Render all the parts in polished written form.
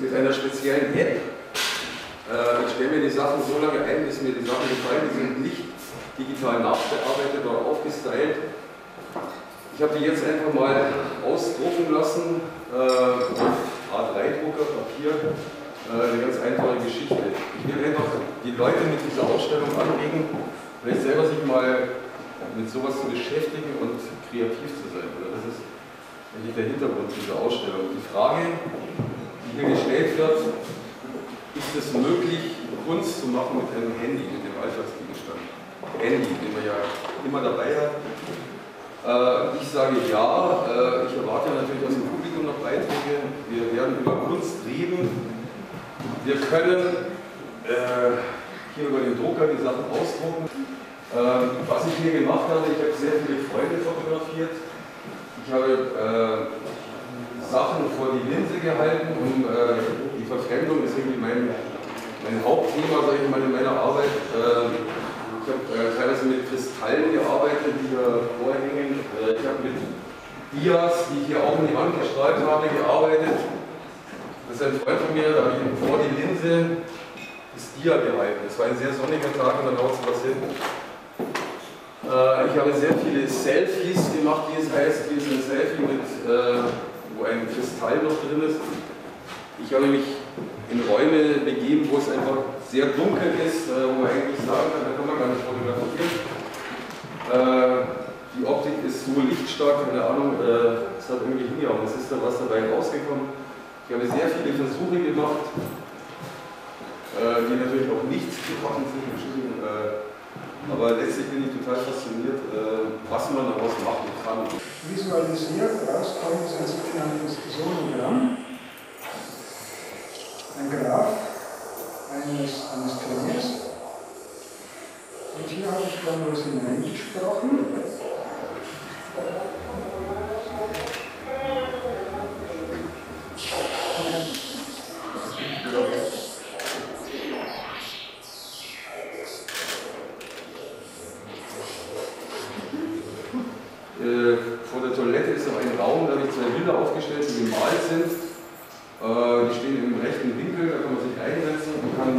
mit einer speziellen App. Ich stelle mir die Sachen so lange ein, bis mir die Sachen gefallen. Die sind nicht digital nachbearbeitet oder aufgestylt. Ich habe die jetzt einfach mal ausdrucken lassen auf A3-Drucker, Papier. Eine ganz einfache Geschichte. Ich will einfach die Leute mit dieser Ausstellung anregen, vielleicht selber sich mal mit sowas zu beschäftigen und kreativ zu sein. Das ist eigentlich der Hintergrund dieser Ausstellung. Die Frage, die hier gestellt wird, ist es möglich, Kunst zu machen mit einem Handy, mit dem Alltagsgegenstand? Handy, den man ja immer dabei hat. Ich sage ja, ich erwarte natürlich aus dem Publikum noch Beiträge. Wir werden über Kunst reden. Wir können hier über den Drucker die Sachen ausdrucken. Was ich hier gemacht habe, ich habe sehr viele Freunde fotografiert. Ich habe Sachen vor die Linse gehalten und die Verfremdung ist irgendwie mein Hauptthema, sage ich mal, in meiner Arbeit. Ich habe teilweise mit Kristallen gearbeitet, die hier vorhängen. Ich habe mit Dias, die ich hier auch in die Wand gestrahlt habe, gearbeitet. Das ist ein Freund von mir, da habe ich ihm vor die Linse das Dia gehalten. Es war ein sehr sonniger Tag und dann haut es was hin. Ich habe sehr viele Selfies gemacht, wie es heißt. Hier ist ein Selfie, wo ein Kristall noch drin ist. Ich habe mich in Räume begeben, wo es einfach sehr dunkel ist, wo man eigentlich sagen kann, da kann man gar nicht fotografieren. Die Optik ist so lichtstark, keine Ahnung, es hat irgendwie hingehauen. Es ist da was dabei rausgekommen. Ich habe sehr viele Versuche gemacht, die natürlich auch nichts getroffen sind, aber letztlich bin ich total fasziniert, was man daraus machen kann. Visualisiert rauskommt ein sogenanntes Sonogramm, ein Graph eines Klaviers. Und hier habe ich dann was hineingesprochen. Vor der Toilette ist noch ein Raum, da habe ich zwei Bilder aufgestellt, die gemalt sind. Die stehen im rechten Winkel, da kann man sich reinsetzen und kann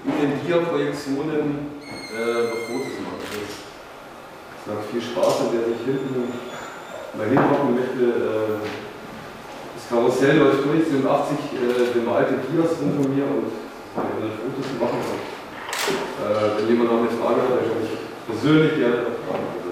in den Dia-Projektionen Fotos machen. Ich sage viel Spaß, und wer sich hinten mal hinmachen möchte. Das Karussell läuft durch, sind 80 bemalte Dias von mir und Fotos machen. Wenn jemand noch eine Frage hat, dann kann ich persönlich gerne fragen.